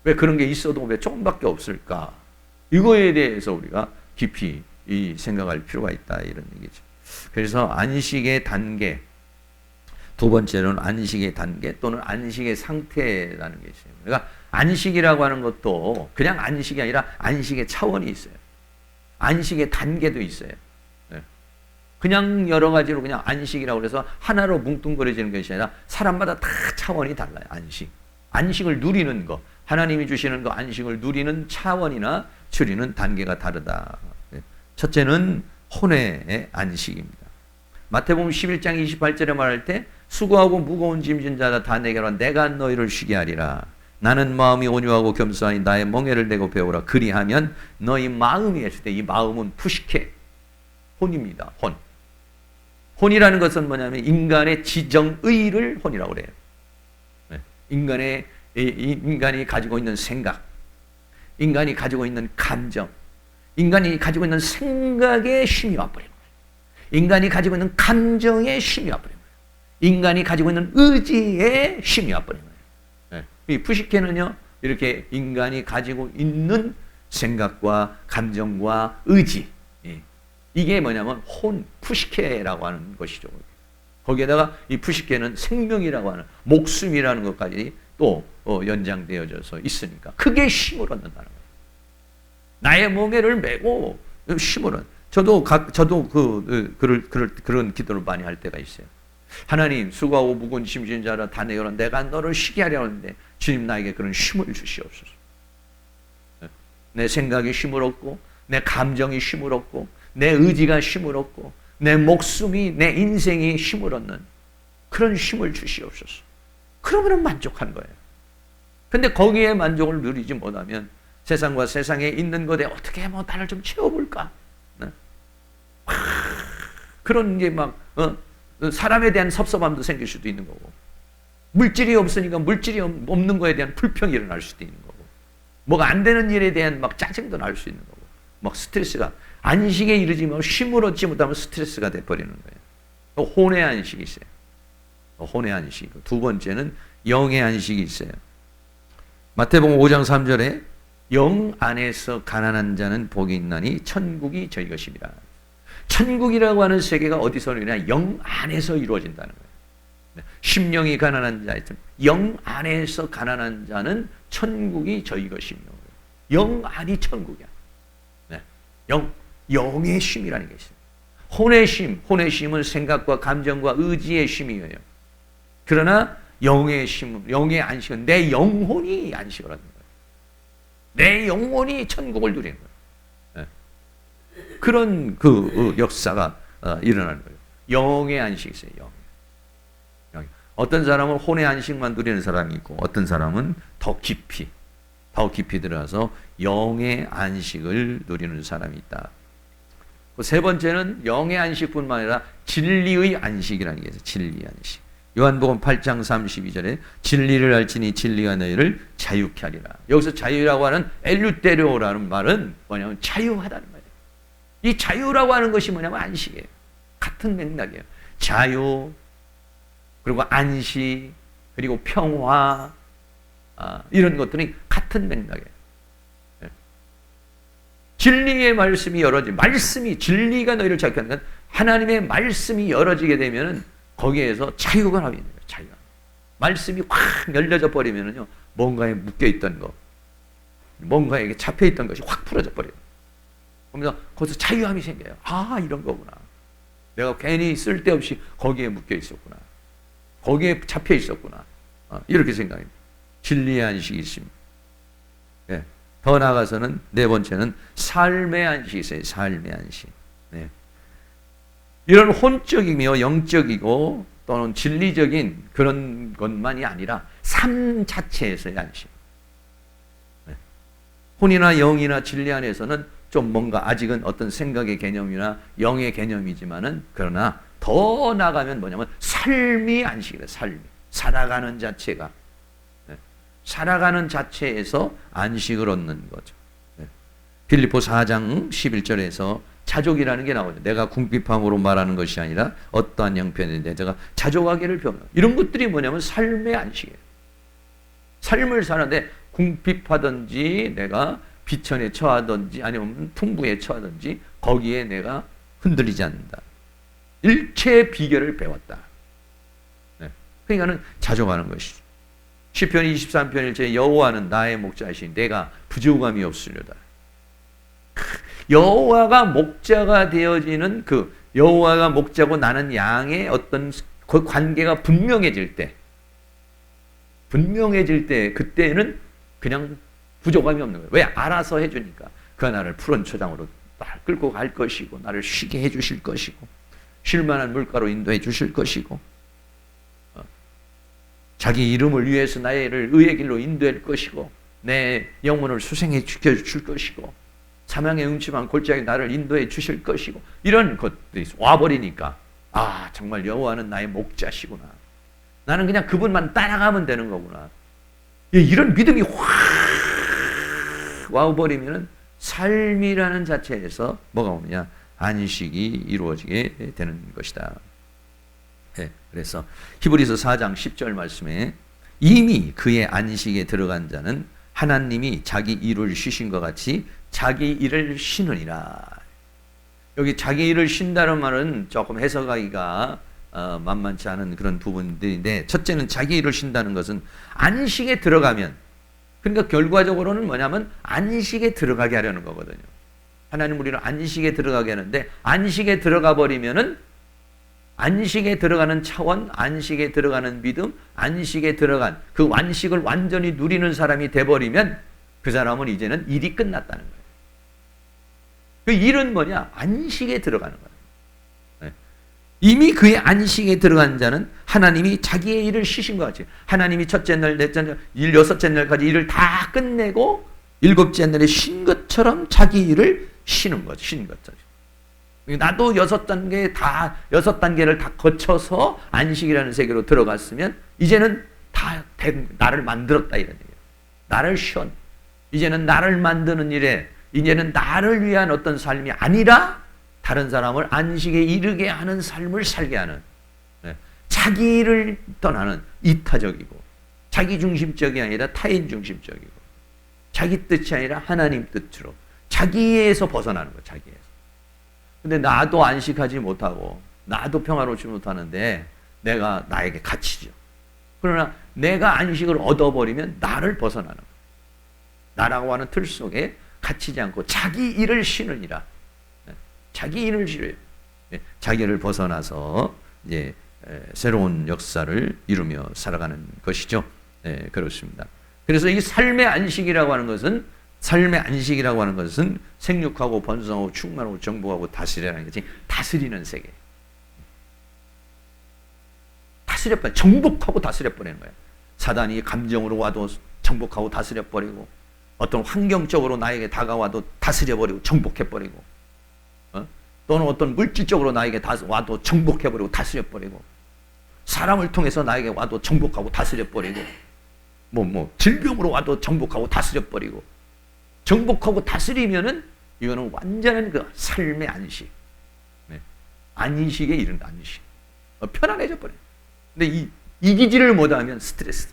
왜 그런 게 있어도 왜 조금밖에 없을까? 이거에 대해서 우리가 깊이 생각할 필요가 있다 이런 얘기죠. 그래서 안식의 단계, 두 번째로는 안식의 단계 또는 안식의 상태라는 게 있어요. 그러니까 안식이라고 하는 것도 그냥 안식이 아니라 안식의 차원이 있어요. 안식의 단계도 있어요. 그냥 여러 가지로 그냥 안식이라고 해서 하나로 뭉뚱그려지는 것이 아니라 사람마다 다 차원이 달라요. 안식을 누리는 거, 하나님이 주시는 거 안식을 누리는 차원이나 추리는 단계가 다르다. 첫째는 혼외의 안식입니다. 마태복음 11장 28절에 말할 때 수고하고 무거운 짐진 자다 다 내게로 와 내가 너희를 쉬게 하리라. 나는 마음이 온유하고 겸손하니 나의 멍에를 대고 배우라. 그리하면 너희 마음이 했을 때 이 마음은 푸시케 혼입니다. 혼. 혼이라는 것은 뭐냐면 인간의 지정의를 혼이라고 그래요. 인간이 가지고 있는 생각, 인간이 가지고 있는 감정, 인간이 가지고 있는 생각에 힘이 와버리는 거예요. 인간이 가지고 있는 감정에 힘이 와버리는 거예요. 인간이 가지고 있는 의지에 힘이 와버리는 거예요. 이 푸시케는요, 이렇게 인간이 가지고 있는 생각과 감정과 의지, 이게 뭐냐면 푸시케라고 하는 것이죠. 거기에다가 이 푸시케는 생명이라고 하는 목숨이라는 것까지 또 연장되어져서 있으니까 크게 힘을 얻는다는 거예요. 나의 멍에를 메고 힘을 얻는. 저도 그런 기도를 많이 할 때가 있어요. 하나님, 수고하고 무거운 짐진 자라 다 내어라. 내가 너를 쉬게 하려 하는데 주님 나에게 그런 힘을 주시옵소서. 내 생각이 힘을 얻고 내 감정이 힘을 얻고 내 의지가 힘을 얻고 내 목숨이 내 인생이 힘을 얻는 그런 힘을 주시옵소서. 그러면 만족한 거예요. 근데 거기에 만족을 누리지 못하면 세상과 세상에 있는 것에 어떻게 나를 좀 채워볼까? 그런 게 막 사람에 대한 섭섭함도 생길 수도 있는 거고, 물질이 없으니까 물질이 없는 거에 대한 불평이 일어날 수도 있는 거고, 뭐가 안 되는 일에 대한 막 짜증도 날 수 있는 거고, 막 스트레스가 안식에 이르지 못하면 힘을 얻지 못하면 스트레스가 돼버리는 거예요. 혼의 안식이 있어요. 혼의 안식. 두 번째는 영의 안식이 있어요. 마태복음 5장 3절에 영 안에서 가난한 자는 복이 있나니 천국이 저희 것입니다. 천국이라고 하는 세계가 어디서 이루냐? 영 안에서 이루어진다는 거예요. 심령이 가난한 자, 영 안에서 가난한 자는 천국이 저희 것입니다. 영 안이 천국이야. 영의 쉼이라는 게 있어요. 혼의 쉼은 생각과 감정과 의지의 쉼이에요. 그러나 영의 쉼, 영의 안식은 내 영혼이 안식을 하는 거예요. 내 영혼이 천국을 누리는 거예요. 그런 역사가 일어나는 거예요. 영의 안식이 있어요. 영. 어떤 사람은 혼의 안식만 누리는 사람이 있고 어떤 사람은 더 깊이 들어가서 영의 안식을 누리는 사람이 있다. 세 번째는 영의 안식뿐만 아니라 진리의 안식이라는 게 있어요. 진리의 안식. 요한복음 8장 32절에 진리를 알지니 진리가 너희를 자유케 하리라. 여기서 자유라고 하는 엘루테르오라는 말은 뭐냐면 자유하다는 거예요. 이 자유라고 하는 것이 뭐냐면 안식이에요. 같은 맥락이에요. 자유, 그리고 안식, 그리고 평화, 이런 것들이 같은 맥락이에요. 진리의 말씀이 진리가 너희를 자유케 하는 건 하나님의 말씀이 열어지게 되면은 거기에서 자유가 나오는 거예요. 자유가. 말씀이 확 열려져 버리면은요, 뭔가에 묶여있던 거, 뭔가에게 잡혀있던 것이 확 풀어져 버려요. 그러면서 거기서 자유함이 생겨요. 이런 거구나. 내가 괜히 쓸데없이 거기에 묶여 있었구나. 거기에 잡혀 있었구나. 이렇게 생각합니다. 진리의 안식이 있습니다. 네. 더 나아가서는 네 번째는 삶의 안식이 있어요. 삶의 안식. 네. 이런 혼적이며 영적이고 또는 진리적인 그런 것만이 아니라 삶 자체에서의 안식. 네. 혼이나 영이나 진리 안에서는 좀 뭔가 아직은 어떤 생각의 개념이나 영의 개념이지만은 그러나 더 나가면 뭐냐면 삶이 안식이래. 삶이. 살아가는 자체가. 살아가는 자체에서 안식을 얻는 거죠. 빌립보 4장 11절에서 자족이라는 게 나오죠. 내가 궁핍함으로 말하는 것이 아니라 어떠한 형편인데 내가 자족하기를 병. 이런 것들이 뭐냐면 삶의 안식이에요. 삶을 사는데 궁핍하든지 내가 비천에 처하든지 아니면 풍부에 처하든지 거기에 내가 흔들리지 않는다. 일체의 비결을 배웠다. 그러니까는 자족하는 것이죠. 시편 23편 1절에 여호와는 나의 목자이시니 내가 부족함이 없으려다. 여호와가 목자가 되어지는 그 여호와가 목자고 나는 양의 어떤 그 관계가 분명해질 때 그때는 그냥 부족함이 없는 거예요. 왜? 알아서 해주니까. 그가 나를 푸른 초장으로 끌고 갈 것이고 나를 쉬게 해주실 것이고 쉴만한 물가로 인도해 주실 것이고 자기 이름을 위해서 나를 의의 길로 인도할 것이고 내 영혼을 수생해 줄 것이고 사망의 음침한 골짜기 나를 인도해 주실 것이고 이런 것들이 와버리니까 아 정말 여호와는 나의 목자시구나. 나는 그냥 그분만 따라가면 되는 거구나. 이런 믿음이 확 와버리면 삶이라는 자체에서 뭐가 오느냐 안식이 이루어지게 되는 것이다. 그래서 히브리서 4장 10절 말씀에 이미 그의 안식에 들어간 자는 하나님이 자기 일을 쉬신 것 같이 자기 일을 쉬느니라. 여기 자기 일을 쉰다는 말은 조금 해석하기가 만만치 않은 그런 부분들인데 첫째는 자기 일을 쉰다는 것은 안식에 들어가면 그러니까 결과적으로는 뭐냐면 안식에 들어가게 하려는 거거든요. 하나님 우리를 안식에 들어가게 하는데 안식에 들어가 버리면은 안식에 들어가는 차원, 안식에 들어가는 믿음, 안식에 들어간 그 안식을 완전히 누리는 사람이 돼버리면 그 사람은 이제는 일이 끝났다는 거예요. 그 일은 뭐냐? 안식에 들어가는 거예요. 이미 그의 안식에 들어간 자는 하나님이 자기의 일을 쉬신 것 같이 하나님이 첫째 날, 넷째 날, 여섯째 날까지 일을 다 끝내고 일곱째 날에 쉰 것처럼 자기 일을 쉬는 거죠. 쉬는 것처럼. 나도 여섯 단계를 다 거쳐서 안식이라는 세계로 들어갔으면 이제는 다 나를 만들었다 이런 얘기예요. 나를 쉬었. 이제는 나를 만드는 일에 이제는 나를 위한 어떤 삶이 아니라 다른 사람을 안식에 이르게 하는 삶을 살게 하는 자기를 떠나는 이타적이고 자기 중심적이 아니라 타인 중심적이고 자기 뜻이 아니라 하나님 뜻으로 자기에서 벗어나는 거예요. 자기에서. 근데 나도 안식하지 못하고 나도 평화롭지 못하는데 내가 나에게 갇히죠. 그러나 내가 안식을 얻어버리면 나를 벗어나는 거예요. 나라고 하는 틀 속에 갇히지 않고 자기 일을 쉬느니라. 자기 일을 쉬어요. 자기를 벗어나서 이제 새로운 역사를 이루며 살아가는 것이죠. 그렇습니다. 그래서 이 삶의 안식이라고 하는 것은 생육하고 번성하고 충만하고 정복하고 다스리라는 거지. 다스리는 세계. 다스려버려. 정복하고 다스려버리는 거예요. 사단이 감정으로 와도 정복하고 다스려버리고 어떤 환경적으로 나에게 다가와도 다스려버리고 정복해버리고 또는 어떤 물질적으로 나에게 와도 정복해버리고 다스려버리고 사람을 통해서 나에게 와도 정복하고 다스려버리고 질병으로 와도 정복하고 다스려버리고 정복하고 다스리면은 이거는 완전한 그 삶의 안식. 안식에 이른다, 안식. 편안해져 버려요. 근데 이기지를 못하면 스트레스.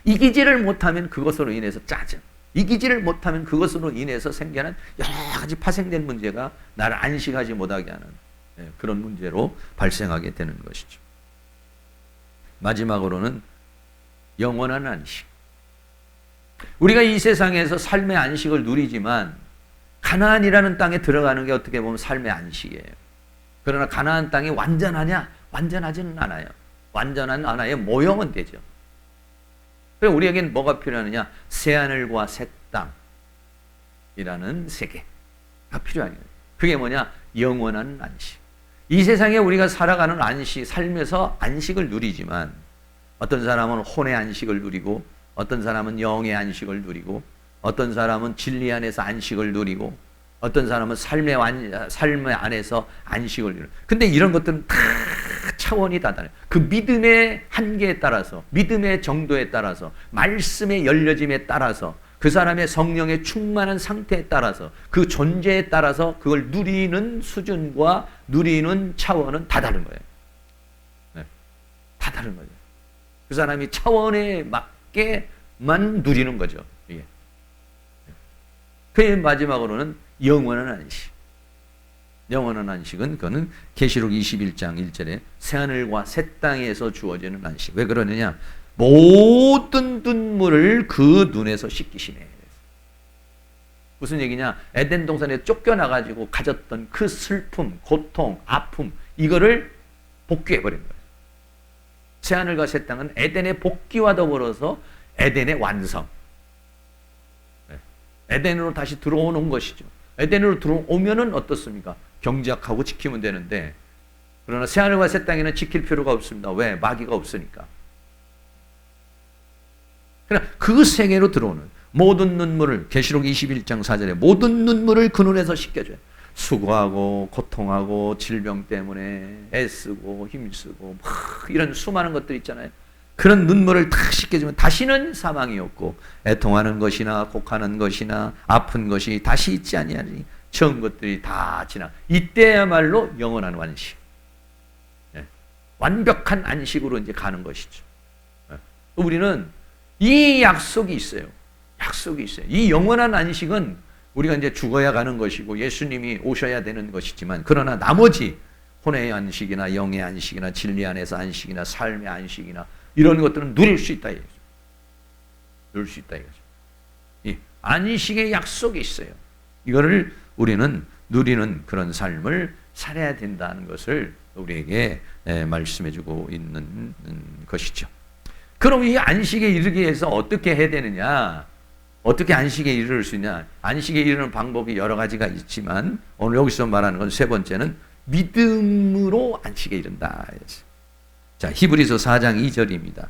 이기지를 못하면 그것으로 인해서 짜증. 이기지를 못하면 그것으로 인해서 생겨난 여러 가지 파생된 문제가 나를 안식하지 못하게 하는 그런 문제로 발생하게 되는 것이죠. 마지막으로는 영원한 안식. 우리가 이 세상에서 삶의 안식을 누리지만 가나안이라는 땅에 들어가는 게 어떻게 보면 삶의 안식이에요. 그러나 가나안 땅이 완전하냐? 완전하지는 않아요. 완전한 하나의 모형은 되죠. 그래서 우리에게는 뭐가 필요하느냐? 새하늘과 새 땅이라는 세계가 필요한 거예요. 그게 뭐냐? 영원한 안식. 이 세상에 우리가 살아가는 안식, 삶에서 안식을 누리지만 어떤 사람은 혼의 안식을 누리고 어떤 사람은 영의 안식을 누리고 어떤 사람은 진리 안에서 안식을 누리고 어떤 사람은 삶의 안에서 안식을 누리고. 근데 이런 것들은 다 차원이 다르요. 그 믿음의 한계에 따라서, 믿음의 정도에 따라서, 말씀의 열려짐에 따라서, 그 사람의 성령의 충만한 상태에 따라서, 그 존재에 따라서 그걸 누리는 수준과 누리는 차원은 다 다른 거예요. 네. 다 다른 거죠. 그 사람이 차원에 맞게만 누리는 거죠. 이게. 그 마지막으로는 영원한 안식. 영원한 안식은 그거는 계시록 21장 1절에 새하늘과 새 땅에서 주어지는 안식. 왜 그러느냐? 모든 눈물을 그 눈에서 씻기시네. 무슨 얘기냐? 에덴 동산에 쫓겨나가지고 가졌던 그 슬픔, 고통, 아픔, 이거를 복귀해버린 거예요. 새하늘과 새 땅은 에덴의 복귀와 더불어서 에덴의 완성. 에덴으로 다시 들어오는 것이죠. 에덴으로 들어오면은 어떻습니까? 경작하고 지키면 되는데, 그러나 새하늘과 새 땅에는 지킬 필요가 없습니다. 왜? 마귀가 없으니까. 그러나 그 세계로 들어오는 모든 눈물을, 계시록 21장 4절에 모든 눈물을 그 눈에서 씻겨줘요. 수고하고 고통하고 질병 때문에 애쓰고 힘쓰고 이런 수많은 것들 있잖아요. 그런 눈물을 다 씻겨주면 다시는 사망이 없고 애통하는 것이나 곡하는 것이나 아픈 것이 다시 있지 아니하니 처음 것들이 다 지나. 이때야말로 영원한 안식, 완벽한 안식으로 이제 가는 것이죠. 우리는 이 약속이 있어요. 약속이 있어요. 이 영원한 안식은 우리가 이제 죽어야 가는 것이고 예수님이 오셔야 되는 것이지만, 그러나 나머지 혼의 안식이나 영의 안식이나 진리 안에서 안식이나 삶의 안식이나 이런 것들은 누릴 수 있다 이거죠. 누릴 수 있다 이거죠. 이 안식의 약속이 있어요. 이거를 우리는 누리는 그런 삶을 살아야 된다는 것을 우리에게 말씀해주고 있는 것이죠. 그럼 이 안식에 이르기 위해서 어떻게 해야 되느냐? 어떻게 안식에 이르를 수 있냐? 안식에 이르는 방법이 여러 가지가 있지만 오늘 여기서 말하는 건 세 번째는 믿음으로 안식에 이른다. 자, 히브리서 4장 2절입니다.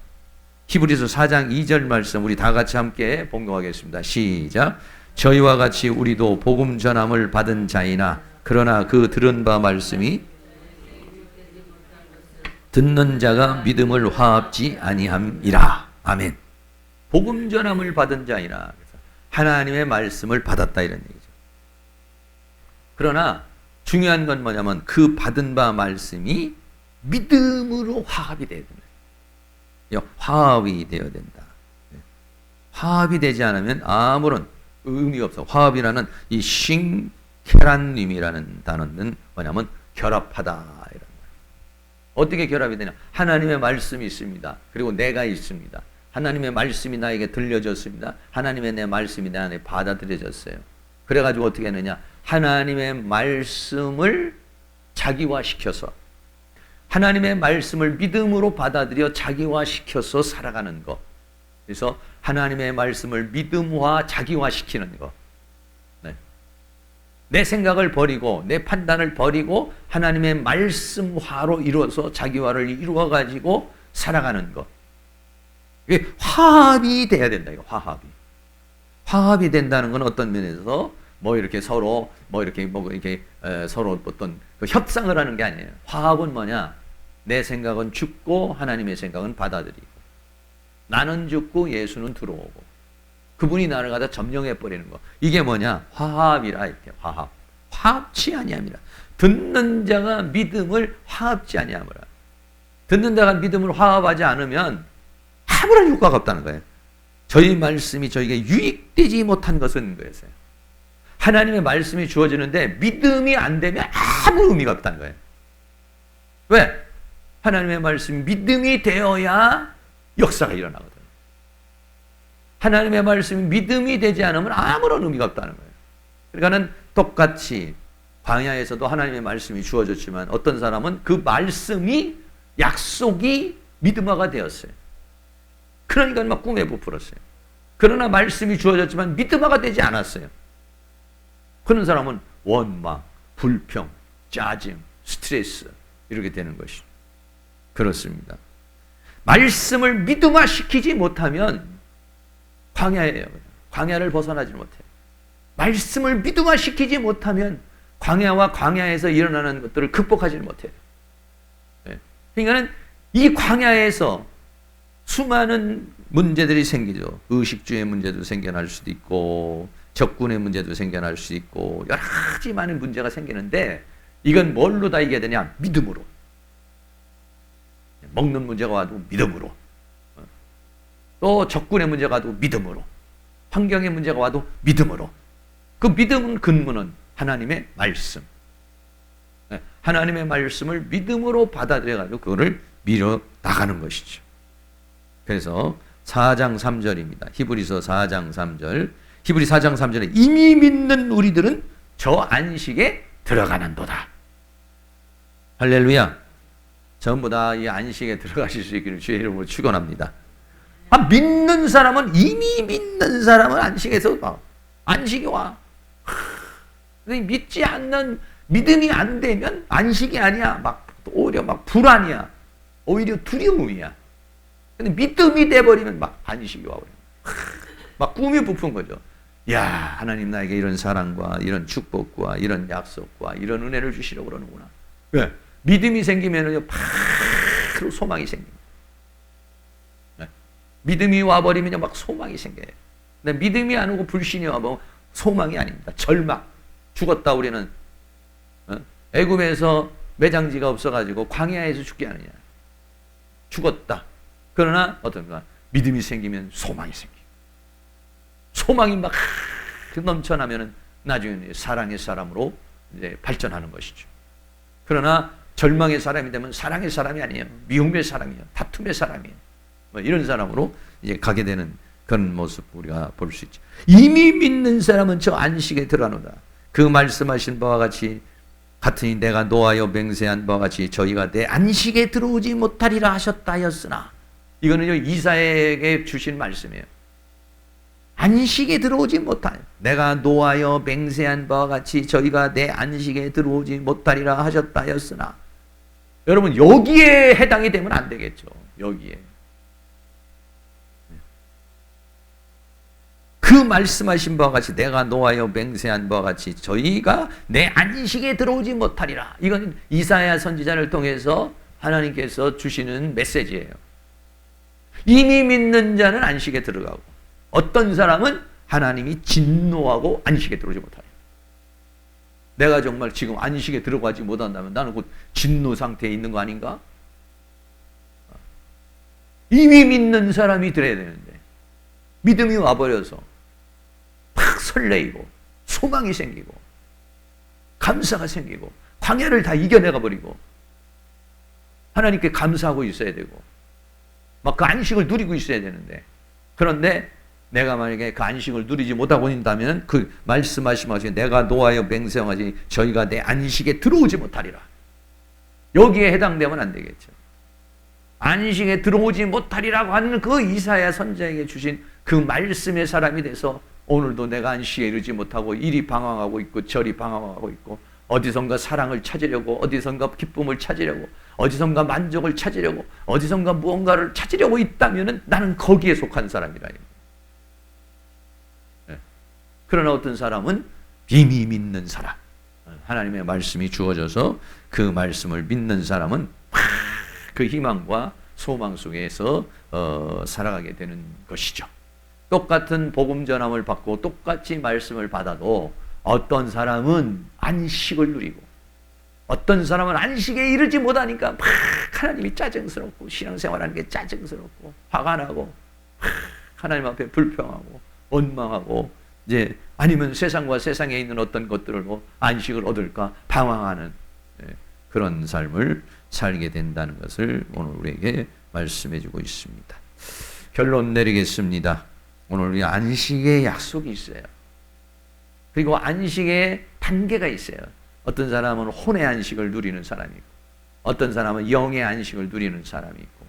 히브리서 4장 2절 말씀 우리 다 같이 함께 봉독하겠습니다. 시작. 저희와 같이 우리도 복음 전함을 받은 자이나 그러나 그 들은 바 말씀이 듣는 자가 믿음을 화합지 아니함이라. 아멘. 복음 전함을 받은 자이나 하나님의 말씀을 받았다 이런 얘기죠. 그러나 중요한 건 뭐냐면 그 받은 바 말씀이 믿음으로 화합이 되어야 된다. 화합이 되어야 된다. 화합이 되지 않으면 아무런 의미가 없어. 화합이라는 이 싱케란님이라는 단어는 뭐냐면 결합하다 이런 거예요. 어떻게 결합이 되냐? 하나님의 말씀이 있습니다. 그리고 내가 있습니다. 하나님의 말씀이 나에게 들려졌습니다. 하나님의 내 말씀이 내 안에 받아들여졌어요. 그래가지고 어떻게 하느냐? 하나님의 말씀을 자기화시켜서, 하나님의 말씀을 믿음으로 받아들여 자기화시켜서 살아가는 것. 그래서 하나님의 말씀을 믿음화, 자기화시키는 것. 네. 내 생각을 버리고 내 판단을 버리고 하나님의 말씀화로 이루어서 자기화를 이루어가지고 살아가는 것. 이게 화합이 돼야 된다. 이거 화합이. 화합이 된다는 건 어떤 면에서 이렇게 서로 서로 어떤 그 협상을 하는 게 아니에요. 화합은 뭐냐? 내 생각은 죽고 하나님의 생각은 받아들이고, 나는 죽고 예수는 들어오고, 그분이 나를 갖다 점령해 버리는 거. 이게 뭐냐? 화합이라 이렇게 화합. 화합치 아니함이라. 듣는 자가 믿음을 화합지 아니함이라. 듣는 자가 믿음을 화합하지 않으면 아무런 효과가 없다는 거예요. 저희 말씀이 저에게 유익되지 못한 것은 그랬어요. 하나님의 말씀이 주어지는데 믿음이 안 되면 아무 의미가 없다는 거예요. 왜? 하나님의 말씀이 믿음이 되어야 역사가 일어나거든요. 하나님의 말씀이 믿음이 되지 않으면 아무런 의미가 없다는 거예요. 그러니까는 똑같이 광야에서도 하나님의 말씀이 주어졌지만 어떤 사람은 그 말씀이 약속이 믿음화가 되었어요. 그러니까 막 꿈에 부풀었어요. 그러나 말씀이 주어졌지만 믿음화가 되지 않았어요. 그런 사람은 원망, 불평, 짜증, 스트레스 이렇게 되는 것이죠. 그렇습니다. 말씀을 믿음화시키지 못하면 광야예요. 광야를 벗어나지 못해요. 말씀을 믿음화시키지 못하면 광야와 광야에서 일어나는 것들을 극복하지 못해요. 그러니까 이 광야에서 수많은 문제들이 생기죠. 의식주의 문제도 생겨날 수도 있고 적군의 문제도 생겨날 수도 있고 여러 가지 많은 문제가 생기는데 이건 뭘로 다 이겨야 되냐? 믿음으로. 먹는 문제가 와도 믿음으로. 또 적군의 문제가 와도 믿음으로. 환경의 문제가 와도 믿음으로. 그 믿음은 근무는 하나님의 말씀. 하나님의 말씀을 믿음으로 받아들여가지고 그거를 밀어 나가는 것이죠. 그래서 4장 3절입니다. 히브리서 4장 3절. 히브리 4장 3절에 이미 믿는 우리들은 저 안식에 들어가는도다. 할렐루야. 전부 다 이 안식에 들어가실 수 있기를 주의 이름으로 축원합니다. 믿는 사람은 이미 믿는 사람은 안식에서 안식이 와. 믿지 않는 믿음이 안 되면 안식이 아니야. 오히려 불안이야. 오히려 두려움이야. 근데 믿음이 돼버리면 안식이 와버려. 꿈이 부푼 거죠. 야, 하나님 나에게 이런 사랑과 이런 축복과 이런 약속과 이런 은혜를 주시려고 그러는구나. 왜? 믿음이 생기면은요, 바로 소망이 생깁니다. 믿음이 와버리면요, 소망이 생겨요. 근데 믿음이 안 오고 불신이 와버리면 소망이 아닙니다. 절망. 죽었다 우리는. 애굽에서 매장지가 없어가지고 광야에서 죽게 하느냐. 죽었다. 그러나 어떤가? 믿음이 생기면 소망이 생기고. 소망이 막 넘쳐나면은 나중에 사랑의 사람으로 이제 발전하는 것이죠. 그러나 절망의 사람이 되면 사랑의 사람이 아니에요. 미움의 사람이에요. 다툼의 사람이에요. 이런 사람으로 이제 가게 되는 그런 모습 우리가 볼 수 있죠. 이미 믿는 사람은 저 안식에 들어가노다. 그 말씀하신 바와 같이 같으니 내가 노하여 맹세한 바와 같이 저희가 내 안식에 들어오지 못하리라 하셨다 하였으나 이거는요 이사야에게 주신 말씀이에요. 안식에 들어오지 못하리. 내가 노하여 맹세한 바와 같이 저희가 내 안식에 들어오지 못하리라 하셨다 하였으나 여러분 여기에 해당이 되면 안 되겠죠. 여기에. 그 말씀하신 바와 같이 내가 노하여 맹세한 바와 같이 저희가 내 안식에 들어오지 못하리라. 이건 이사야 선지자를 통해서 하나님께서 주시는 메시지예요. 이미 믿는 자는 안식에 들어가고 어떤 사람은 하나님이 진노하고 안식에 들어오지 못하리라. 내가 정말 지금 안식에 들어가지 못한다면 나는 곧 진노 상태에 있는 거 아닌가? 이미 믿는 사람이 들어야 되는데 믿음이 와버려서 팍 설레이고 소망이 생기고 감사가 생기고 광야를 다 이겨내가 버리고 하나님께 감사하고 있어야 되고 막 그 안식을 누리고 있어야 되는데 그런데 내가 만약에 그 안식을 누리지 못하고 있다면 그 말씀하신 것이 내가 노하여 맹세하지 저희가 내 안식에 들어오지 못하리라. 여기에 해당되면 안 되겠죠. 안식에 들어오지 못하리라고 하는 그 이사야 선지자에게 주신 그 말씀의 사람이 돼서 오늘도 내가 안식에 이르지 못하고 이리 방황하고 있고 저리 방황하고 있고 어디선가 사랑을 찾으려고 어디선가 기쁨을 찾으려고 어디선가 만족을 찾으려고 어디선가 무언가를 찾으려고 있다면 나는 거기에 속한 사람이라. 그러나 어떤 사람은 이미 믿는 사람, 하나님의 말씀이 주어져서 그 말씀을 믿는 사람은 그 희망과 소망 속에서 살아가게 되는 것이죠. 똑같은 복음 전함을 받고 똑같이 말씀을 받아도 어떤 사람은 안식을 누리고 어떤 사람은 안식에 이르지 못하니까 막 하나님이 짜증스럽고 신앙생활하는 게 짜증스럽고 화가 나고 하나님 앞에 불평하고 원망하고 이제 아니면 세상과 세상에 있는 어떤 것들로 안식을 얻을까 방황하는 그런 삶을 살게 된다는 것을 오늘 우리에게 말씀해 주고 있습니다. 결론 내리겠습니다. 오늘 우리 안식의 약속이 있어요. 그리고 안식의 단계가 있어요. 어떤 사람은 혼의 안식을 누리는 사람이 있고 어떤 사람은 영의 안식을 누리는 사람이 있고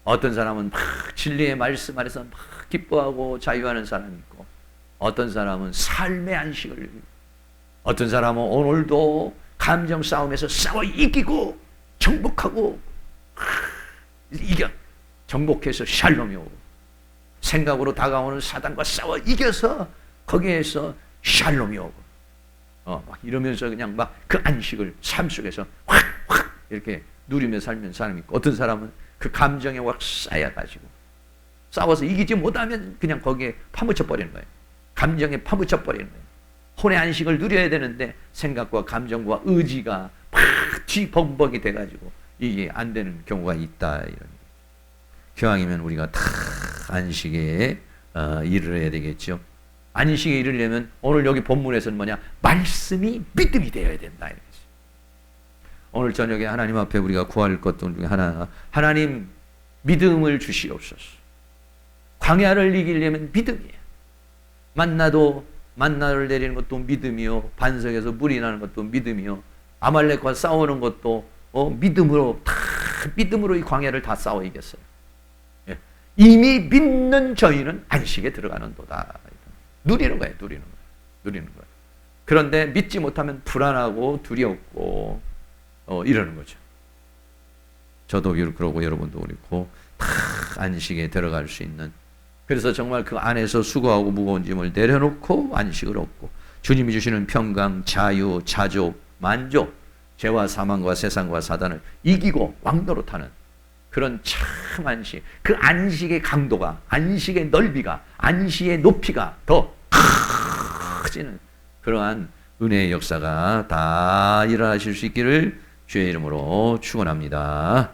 어떤 사람은 막 진리의 말씀 안에서 막 기뻐하고 자유하는 사람이 있고 어떤 사람은 삶의 안식을 누리고 어떤 사람은 오늘도 감정 싸움에서 싸워 이기고 정복하고 이겨 정복해서 샬롬이 오고 생각으로 다가오는 사단과 싸워 이겨서 거기에서 샬롬이 오고 막 이러면서 그냥 막 그 안식을 삶 속에서 확 이렇게 누리며 살면 사람이 있고, 어떤 사람은 그 감정에 확 쌓여가지고 싸워서 이기지 못하면 그냥 거기에 파묻혀 버리는 거예요. 감정에 파묻혀 버리는 거예요. 혼의 안식을 누려야 되는데 생각과 감정과 의지가 막 뒤범벅이 돼가지고 이게 안 되는 경우가 있다. 이런. 기왕이면 우리가 다 안식에 이르러야 되겠죠. 안식에 이르려면 오늘 여기 본문에서는 뭐냐? 말씀이 믿음이 되어야 된다. 오늘 저녁에 하나님 앞에 우리가 구할 것들 중에 하나, 하나님 믿음을 주시옵소서. 광야를 이기려면 믿음이에요. 만나를 내리는 것도 믿음이요, 반석에서 물이 나는 것도 믿음이요, 아말렉과 싸우는 것도 믿음으로 이 광야를 다 싸워 이겼어요. 예. 이미 믿는 저희는 안식에 들어가는도다. 누리는 거예요. 그런데 믿지 못하면 불안하고 두렵고 이러는 거죠. 저도 그러고 여러분도 그렇고 다 안식에 들어갈 수 있는, 그래서 정말 그 안에서 수고하고 무거운 짐을 내려놓고 안식을 얻고 주님이 주시는 평강, 자유, 자족, 만족, 죄와 사망과 세상과 사단을 이기고 왕노릇하는 그런 참 안식, 그 안식의 강도가, 안식의 넓이가, 안식의 높이가 더 커지는 그러한 은혜의 역사가 다 일어나실 수 있기를 주의 이름으로 축원합니다.